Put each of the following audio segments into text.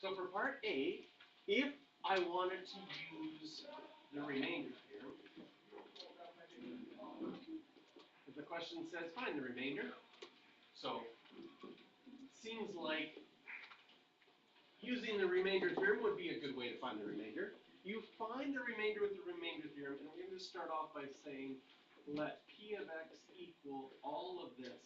So for part A, if I wanted to use the remainder theorem, if the question says find the remainder, so it seems like using the remainder theorem would be a good way to find the remainder. You find the remainder with the remainder theorem, and we're going to start off by saying let p of x equal all of this.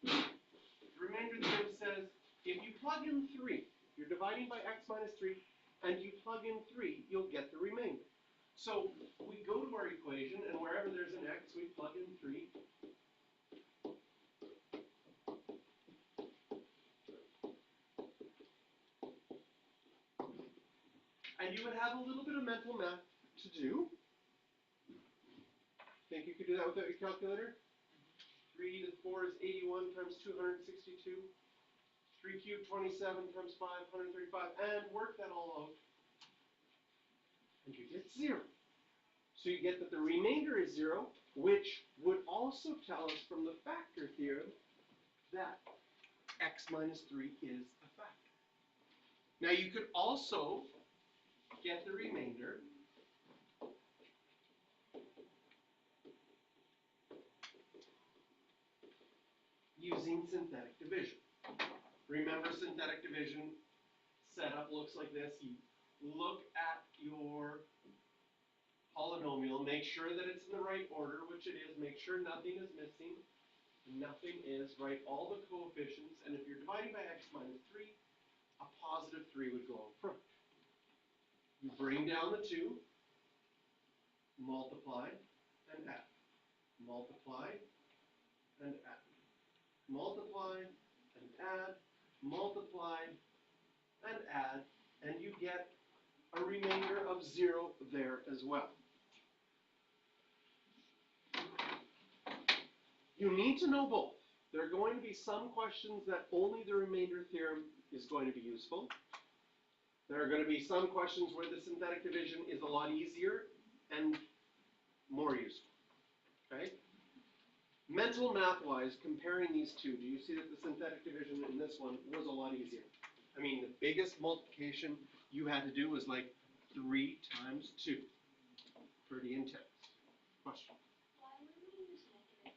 The remainder theorem says if you plug in 3, you're dividing by x minus 3, and you plug in 3, you'll get the remainder. So we go to our equation, and wherever there's an x, we plug in 3. And you would have a little bit of mental math to do. Think you could do that without your calculator? 3 to the 4 is 81 times 262. 3 cubed, 27 times 5, 135. And work that all out. And you get 0. So you get that the remainder is 0, which would also tell us from the factor theorem that x minus 3 is a factor. Now you could also get the remainder using synthetic division. Remember, synthetic division setup looks like this. You look at your polynomial, make sure that it's in the right order, which it is, make sure nothing is missing, nothing is, write all the coefficients, and if you're dividing by x minus 3, a positive 3 would go out front. You bring down the 2, multiply, and add. Multiply, and add. Multiply, and add. Multiply, and add. And you get a remainder of 0 there as well. You need to know both. There are going to be some questions that only the remainder theorem is going to be useful. There are going to be some questions where the synthetic division is a lot easier and more useful. Okay? Mental math-wise, comparing these two, do you see that the synthetic division in this one was a lot easier? I mean, the biggest multiplication you had to do was like 3 times 2. Pretty intense. Question? Why would we use -3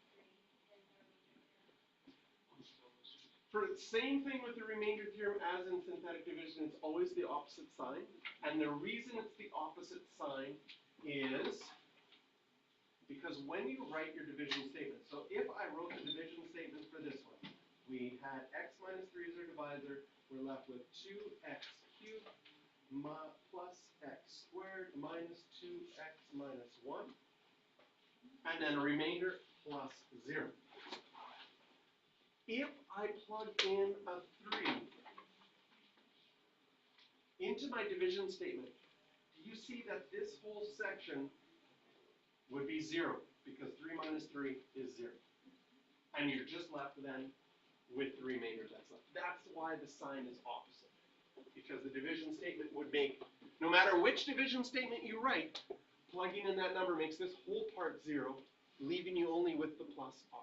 in the For the same thing with the remainder theorem as in synthetic division, it's always the opposite sign. And the reason it's the opposite sign is because when you write your division statement, so if I wrote the division statement for this one, we had x minus 3 as our divisor, we're left with 2x cubed plus x squared minus 2x minus 1, and then a remainder plus 0. If I plug in a 3 into my division statement, do you see that this whole section would be 0, because 3 minus 3 is 0. And you're just left then with the remainder that's left. That's why the sign is opposite, because the division statement would make, no matter which division statement you write, plugging in that number makes this whole part 0, leaving you only with the plus r.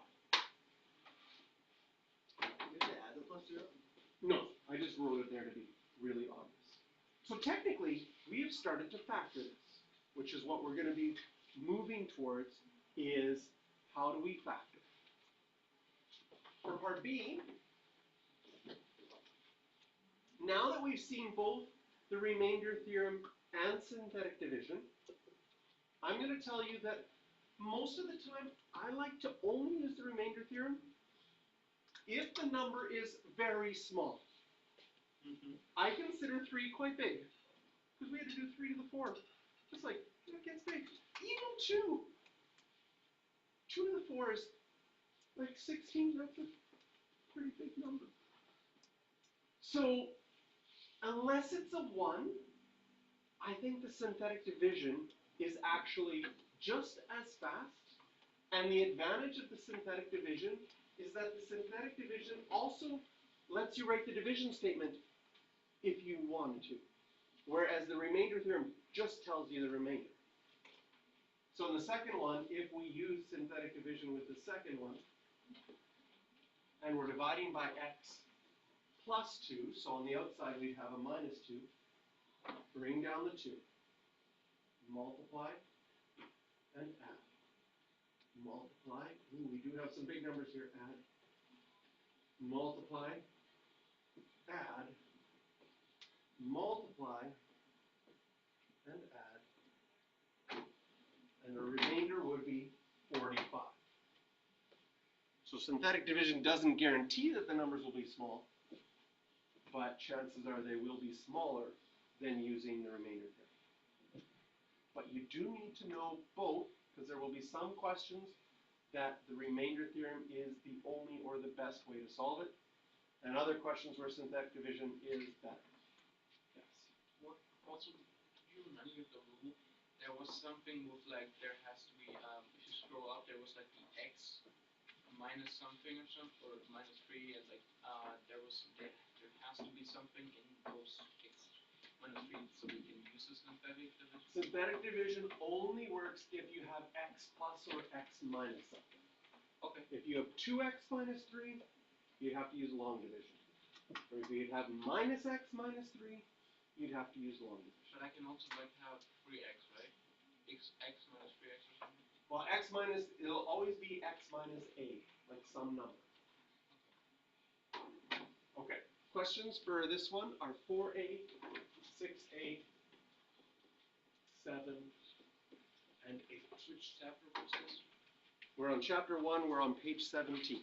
No, I just wrote it there to be really obvious. So technically, we have started to factor this, which is what we're going to be moving towards, is how do we factor? For part B, now that we've seen both the remainder theorem and synthetic division, I'm going to tell you that most of the time, I like to only use the remainder theorem if the number is very small. I consider 3 quite big, because we had to do 3 to the 4. Just like, it gets big. Even 2. 2 to the 4 is like 16. That's a pretty big number. So, unless it's a 1, I think the synthetic division is actually just as fast. And the advantage of the synthetic division is that the synthetic division also lets you write the division statement if you want to. Whereas the remainder theorem just tells you the remainder. So in the second one, if we use synthetic division with the second one, and we're dividing by x plus 2, so on the outside we'd have a minus 2. Bring down the 2. Multiply and add. Multiply. Ooh, we do have some big numbers here. Add. Multiply. Add. Multiply. And add. And the remainder would be 45. So synthetic division doesn't guarantee that the numbers will be small, but chances are they will be smaller than using the remainder theorem. But you do need to know both, because there will be some questions that the remainder theorem is the only or the best way to solve it, and other questions where synthetic division is better. Yes. What also, do you remember the rule? There was something with like, there has to be, if you scroll up, there was like the x minus something or minus 3, and like, there has to be something in those x minus 3, so we can use the synthetic division. Synthetic division only works if you have x plus or x minus something. Okay. If you have 2x minus 3, you'd have to use long division. Or if you'd have minus x minus 3, you'd have to use long division. But I can also like have 3x, right? X minus 3x or something? Well, x minus, it'll always be x minus a, like some number. Okay, questions for this one are 4a, 6a, 7, and 8. Which chapter was this? We're on chapter 1, we're on page 17.